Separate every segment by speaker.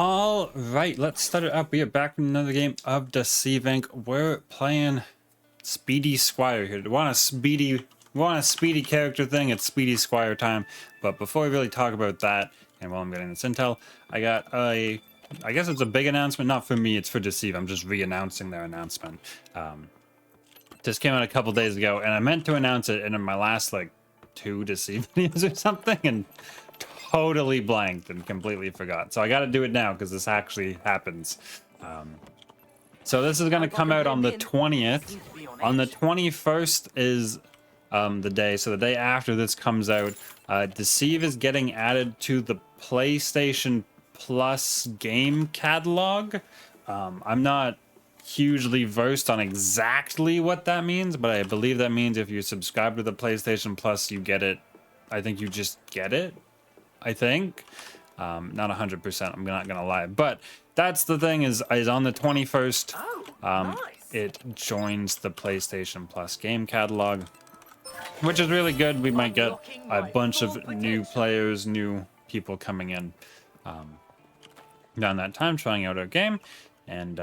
Speaker 1: All right, let's start it up. We are back with another game of Deceive Inc. We're playing Speedy Squire here. We want a speedy character thing. It's Speedy Squire time. But before we really talk about that, and while I'm getting this intel, I got I guess it's a big announcement. Not for me, it's for Deceive. I'm just re-announcing their announcement. Just came out a couple days ago, and I meant to announce it in my last like 2 Deceive videos or something, and totally blanked and completely forgot. So I got to do it now because this actually happens. So this is going to come out on the 20th. On the 21st is the day. So the day after this comes out, Deceive is getting added to the PlayStation Plus game catalog. I'm not hugely versed on exactly what that means, but I believe that means if you subscribe to the PlayStation Plus, you get it. I think you just get it. I think not 100%. I'm not gonna lie, but that's the thing is on the 21st. Nice. It joins the PlayStation Plus game catalog, which is really good. We might get a bunch of new players, new people coming in around that time, trying out our game, and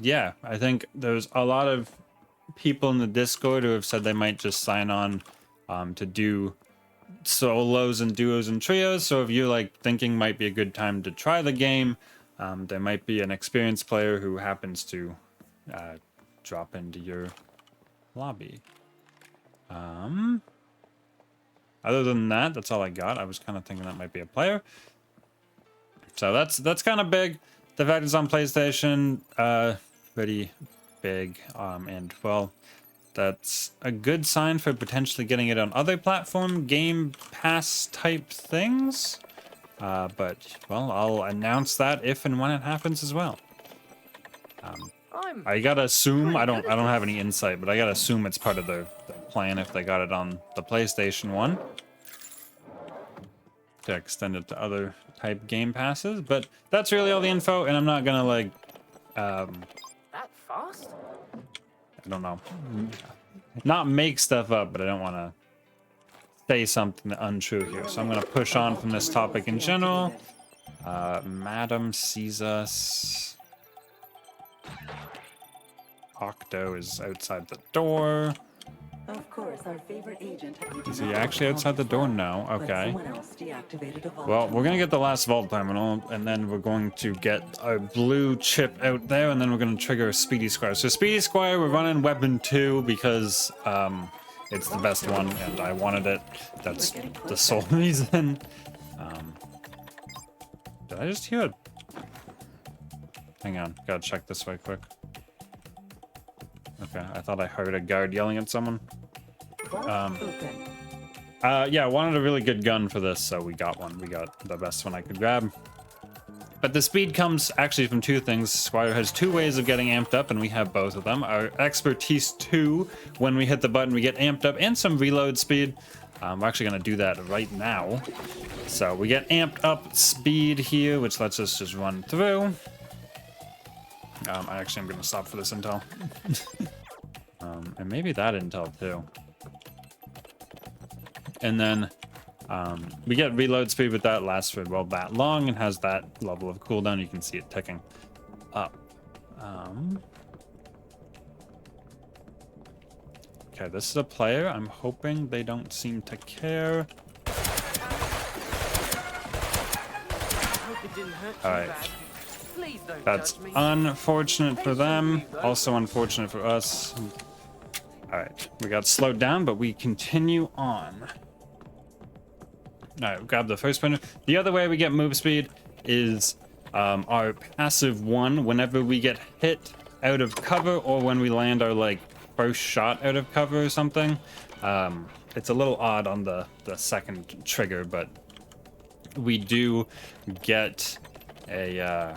Speaker 1: yeah, I think there's a lot of people in the Discord who have said they might just sign on to do solos and duos and trios. So if you're like thinking might be a good time to try the game, there might be an experienced player who happens to drop into your lobby. Other than that, that's all I got. I was kind of thinking that might be a player. So that's kind of big. The fact it's on PlayStation, pretty big, and well, that's a good sign for potentially getting it on other platform Game Pass type things. But well, I'll announce that if and when it happens as well. I gotta assume I don't have any insight, but I gotta assume it's part of the plan if they got it on the PlayStation 1 to extend it to other type Game Passes. But that's really all the info, and I'm not gonna like
Speaker 2: that fast?
Speaker 1: I don't know. Not make stuff up, but I don't want to say something untrue here. So I'm going to push on from this topic in general. Madam sees us. Octo is outside the door.
Speaker 3: Of course, our favorite agent.
Speaker 1: Is he actually outside the door? No. Okay. Well, we're gonna get the last vault terminal, and then we're going to get our blue chip out there, and then we're gonna trigger a Speedy Squire. So Speedy Squire, we're running weapon 2 because it's the best one, and I wanted it. That's the sole reason. Did I just hear it? Hang on, gotta check this way quick. Okay, I thought I heard a guard yelling at someone. Yeah, I wanted a really good gun for this, so we got one. We got the best one I could grab. But the speed comes actually from 2 things. Squire has 2 ways of getting amped up, and we have both of them. Our expertise 2, when we hit the button, we get amped up, and some reload speed. We're actually going to do that right now. So we get amped up speed here, which lets us just run through. I actually am going to stop for this intel. And maybe that intel too. And then we get reload speed with that, lasts for well that long and has that level of cooldown. You can see it ticking up. Okay, this is a player. I'm hoping they don't seem to care. Alright. That's unfortunate for them, also unfortunate for us. Alright, we got slowed down, but we continue on. Alright, grab the first sprinter. The other way we get move speed is our passive 1 whenever we get hit out of cover or when we land our like first shot out of cover or something. It's a little odd on the second trigger, but we do get a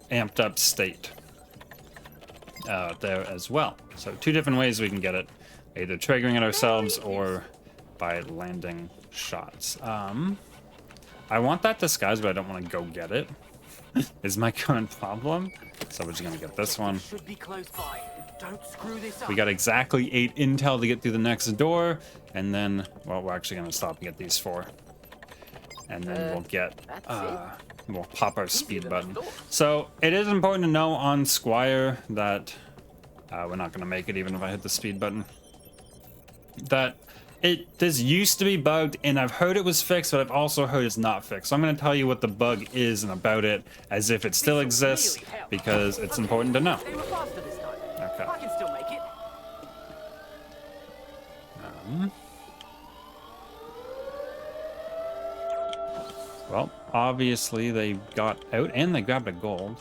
Speaker 1: amped up state there as well. So 2 different ways we can get it, either triggering it ourselves or by landing shots. I want that disguise, but I don't want to go get it. Is my current problem. So we're just gonna get this one. We got exactly 8 intel to get through the next door, and then well, we're actually gonna stop and get these 4. and then we'll get
Speaker 2: that's
Speaker 1: we'll pop our speed
Speaker 2: than I
Speaker 1: button.
Speaker 2: thought.
Speaker 1: So it is important to know on Squire that we're not gonna make it even if I hit the speed button. That this used to be bugged, and I've heard it was fixed, but I've also heard it's not fixed. So I'm gonna tell you what the bug is and about it as if it still exists,
Speaker 2: Really help.
Speaker 1: because it's important to know.
Speaker 2: They were faster this time.
Speaker 1: Okay.
Speaker 2: I can still make it.
Speaker 1: Well, obviously they got out and they grabbed a gold.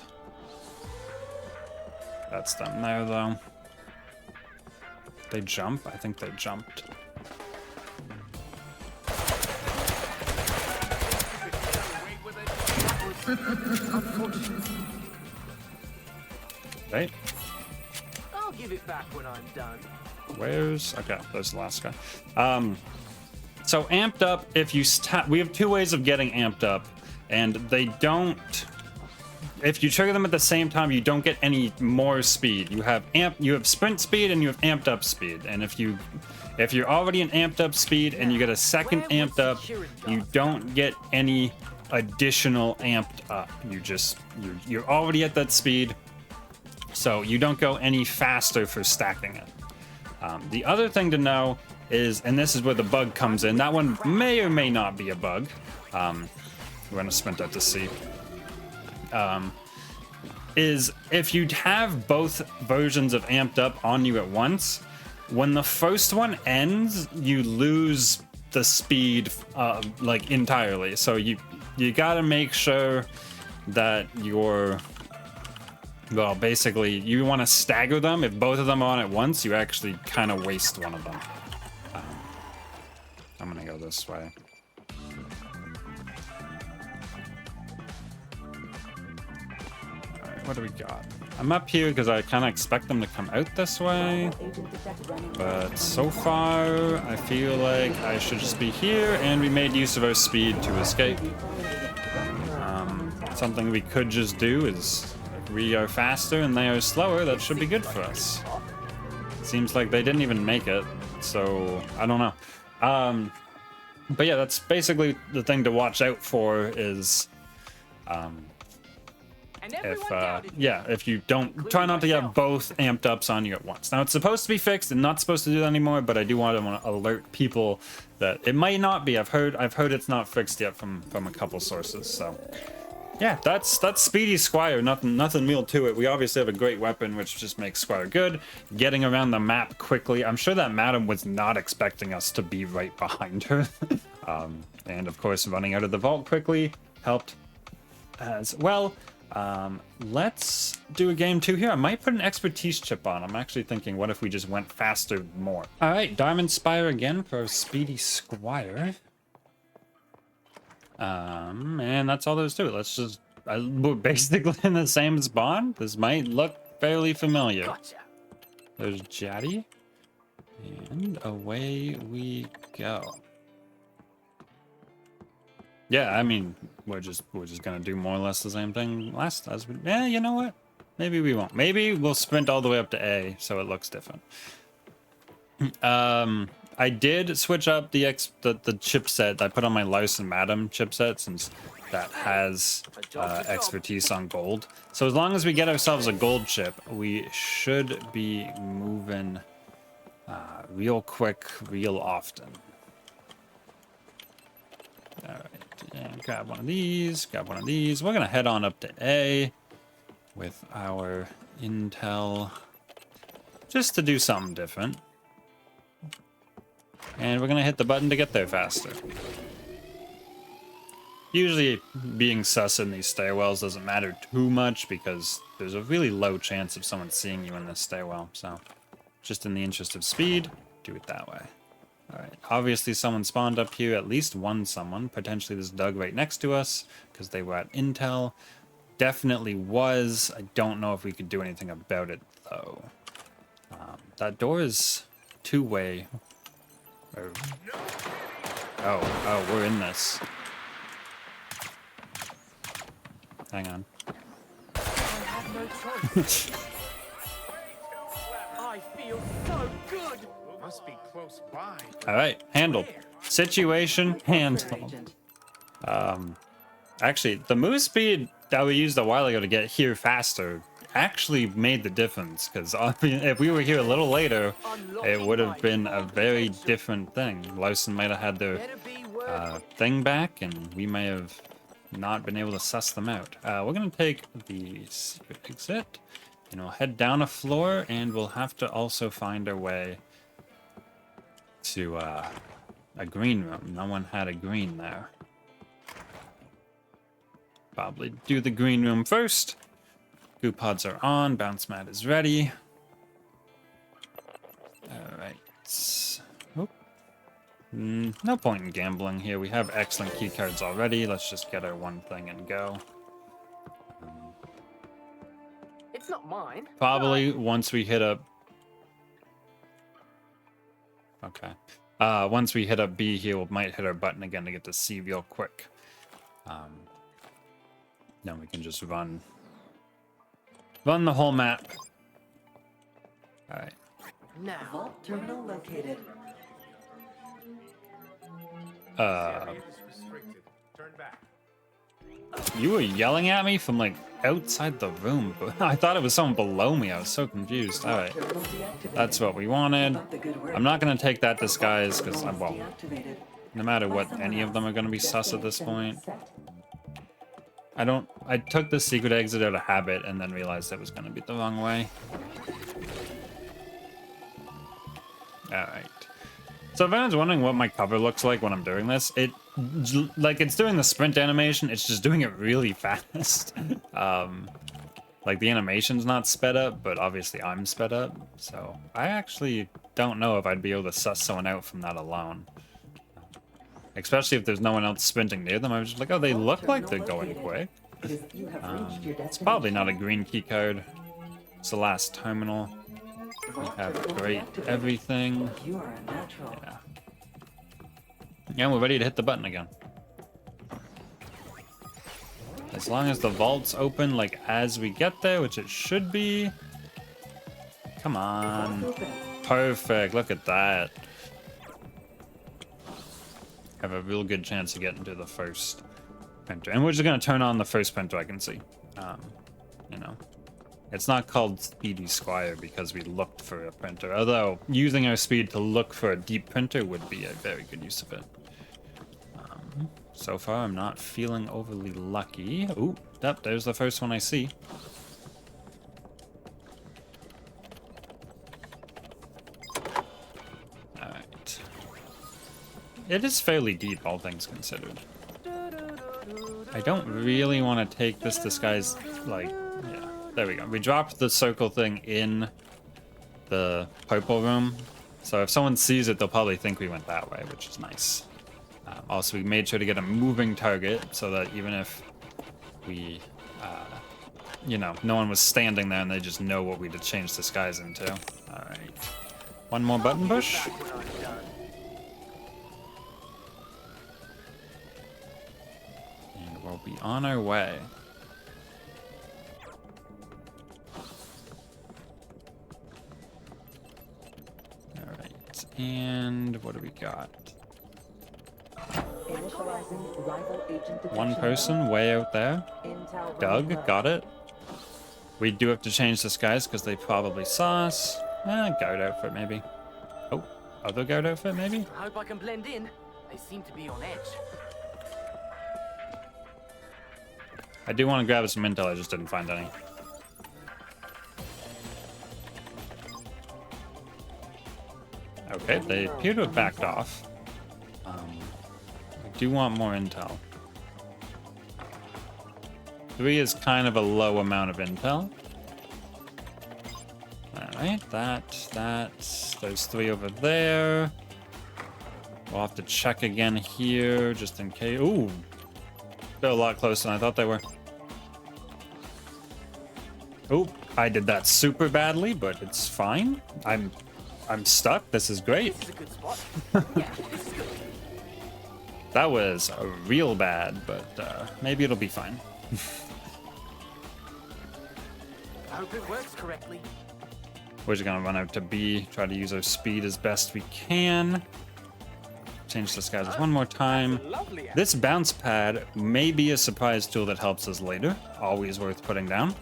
Speaker 1: That's them there, though. They jump? I think they jumped. Right?
Speaker 2: I'll give it back when I'm done.
Speaker 1: Where's... Okay, there's the last guy. So amped up, if you... We have two ways of getting amped up, and they don't... If you trigger them at the same time, you don't get any more speed. You have sprint speed and you have amped up speed. And if you're already in amped up speed and you get a second amped up, you don't get any additional amped up. You're already at that speed, so you don't go any faster for stacking it. The other thing to know is, and this is where the bug comes in, that one may or may not be a bug. We're gonna sprint out to see. Is if you have both versions of amped up on you at once, when the first one ends, you lose the speed like entirely. So you gotta make sure that you're, well, basically you want to stagger them. If both of them are on at once, you actually kind of waste one of them. I'm gonna go this way. What do we got? I'm up here because I kind of expect them to come out this way, but so far I feel like I should just be here, and we made use of our speed to escape. Something we could just do is, if we are faster and they are slower, that should be good for us. Seems like they didn't even make it, so I don't know. But yeah, that's basically the thing to watch out for is... if you don't, try not to get both amped ups on you at once. Now, it's supposed to be fixed and not supposed to do that anymore, but I do want to alert people that it might not be. I've heard it's not fixed yet from a couple sources. So yeah, that's Speedy Squire. Nothing real to it. We obviously have a great weapon, which just makes Squire good. Getting around the map quickly. I'm sure that madam was not expecting us to be right behind her. And of course, running out of the vault quickly helped as well. Let's do a game 2 here. I might put an expertise chip on. I'm actually thinking, what if we just went faster more? All right, Diamond Spire again for Speedy Squire. And that's all there's to it. Let's just, we're basically in the same spawn. This might look fairly familiar.
Speaker 2: Gotcha.
Speaker 1: There's Jaddy, and away we go. Yeah, I mean, we're just gonna do more or less the same thing yeah, you know what? Maybe we won't. Maybe we'll sprint all the way up to A so it looks different. I did switch up the chipset. I put on my Larson Madam chipset since that has expertise on gold. So as long as we get ourselves a gold chip, we should be moving real quick, real often. All right. And grab one of these, grab one of these. We're gonna head on up to A with our intel just to do something different. And we're gonna hit the button to get there faster. Usually being sus in these stairwells doesn't matter too much because there's a really low chance of someone seeing you in this stairwell. So just in the interest of speed, do it that way. All right, obviously someone spawned up here, at least one someone. Potentially this Doug right next to us because they were at intel. Definitely was. I don't know if we could do anything about it though. That door is two-way. Oh, we're in this. Hang on.
Speaker 2: I have no choice. I feel so good.
Speaker 4: Must be close by.
Speaker 1: All right, handled. Situation handled.
Speaker 3: Agent.
Speaker 1: Actually, the move speed that we used a while ago to get here faster actually made the difference, because if we were here a little later, it would have been a very different thing. Larson might have had their
Speaker 2: Better be worth
Speaker 1: thing back, and we may have not been able to suss them out. We're going to take the secret exit, and we'll head down a floor, and we'll have to also find our way to a green room. No one had a green there. Probably do the green room first. Goo pods are on. Bounce mat is ready. Alright. Oh. No point in gambling here. We have excellent key cards already. Let's just get our one thing and go.
Speaker 2: It's not mine.
Speaker 1: Probably once we hit a... Okay. Once we hit up B here, we might hit our button again to get to C real quick. Then we can just run the whole map. All right.
Speaker 2: Now,
Speaker 3: Vault terminal located.
Speaker 1: You were yelling at me from like outside the room, but I thought it was someone below me. I was so confused. All right,
Speaker 3: Terminal deactivated.
Speaker 1: that's what we wanted.
Speaker 3: Keep up the good work.
Speaker 1: I'm not gonna take that disguise because I'm well.
Speaker 3: Deactivated.
Speaker 1: No matter what, any of them are gonna be sus at this point.
Speaker 3: Set.
Speaker 1: I took the secret exit out of habit and then realized it was gonna be the wrong way. All right. So if anyone's wondering what my cover looks like when I'm doing this, it's doing the sprint animation, it's just doing it really fast. Like the animation's not sped up, but obviously I'm sped up. So I actually don't know if I'd be able to suss someone out from that alone. Especially if there's no one else sprinting near them. I was just like, oh, they look like they're going quick.
Speaker 3: You have reached your
Speaker 1: It's probably not a green key card. It's the last terminal. We have great everything.
Speaker 3: You are a natural.
Speaker 1: Yeah. Yeah, we're ready to hit the button again. As long as the vault's open, like as we get there, which it should be. Come on.
Speaker 3: Open.
Speaker 1: Perfect. Look at that. Have a real good chance of getting to the first printer. And we're just going to turn on the first printer I can see. You know. It's not called Speedy Squire because we looked for a printer. Although, using our speed to look for a deep printer would be a very good use of it. So far, I'm not feeling overly lucky. Ooh, yep, there's the first one I see. Alright. It is fairly deep, all things considered. I don't really want to take this disguise, like, yeah. There we go. We dropped the circle thing in the purple room. So if someone sees it, they'll probably think we went that way, which is nice. Also, we made sure to get a moving target so that even if we, you know, no one was standing there and they just know what we to change disguise into. All right. One more button push.
Speaker 2: back when I'm done.
Speaker 1: And we'll be on our way. Alright, and what do we got?
Speaker 3: Initializing rival agent detection.
Speaker 1: One person way out there.
Speaker 3: Intel
Speaker 1: Doug,
Speaker 3: ready.
Speaker 1: got it. We do have to change disguise because they probably saw us. Guard outfit maybe. Oh, other guard outfit maybe?
Speaker 2: I hope I can blend in. They seem to be on edge.
Speaker 1: I do want to grab some intel, I just didn't find any. Okay, they appear to have backed off. I do want more intel. 3 is kind of a low amount of intel. Alright, there's 3 over there. We'll have to check again here, just in case. Ooh! They're a lot closer than I thought they were. Ooh, I did that super badly, but it's fine. I'm stuck. This is great.
Speaker 2: This is a good spot. Yeah, this is good.
Speaker 1: That was real bad, but maybe it'll be fine.
Speaker 2: I hope it works correctly.
Speaker 1: We're just gonna run out to B, try to use our speed as best we can. change disguises one more time. This bounce pad may be a surprise tool that helps us later. Always worth putting down.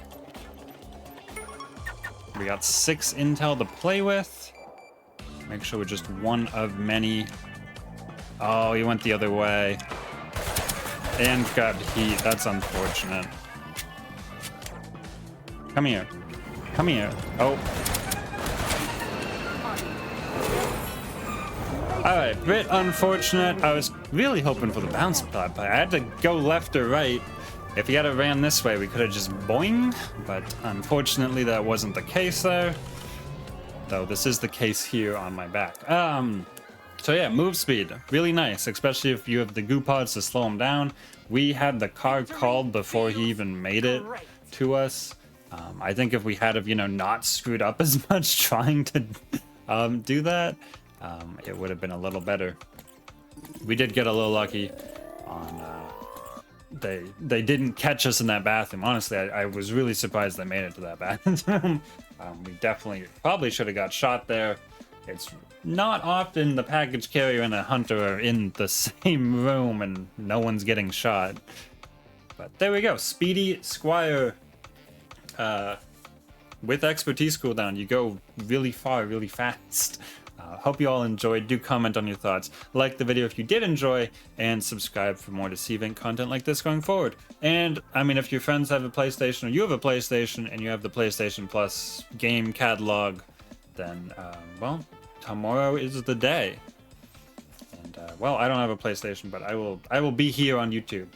Speaker 1: We got 6 intel to play with. Make sure we're just one of many. Oh, he went the other way. And got heat. That's unfortunate. Come here. Come here. Oh. Alright, bit unfortunate. I was really hoping for the bounce pad play. I had to go left or right. If he had ran this way, we could have just boing. But unfortunately, that wasn't the case there. Though this is the case here on my back. So yeah, move speed. Really nice, especially if you have the goo pods to slow him down. We had the card called before he even made it to us. I think if we had have, not screwed up as much trying to do that, it would have been a little better. We did get a little lucky on they didn't catch us in that bathroom. Honestly, I was really surprised they made it to that bathroom. We definitely probably should have got shot there. It's not often the package carrier and a hunter are in the same room and no one's getting shot. But there we go. Speedy Squire. With expertise cooldown, you go really far, really fast. Hope you all enjoyed. Do comment on your thoughts. Like the video if you did enjoy, and subscribe for more Deceive Inc content like this going forward. And, I mean, if your friends have a PlayStation or you have a PlayStation and you have the PlayStation Plus game catalog, then, well, tomorrow is the day. And, well, I don't have a PlayStation, but I will be here on YouTube.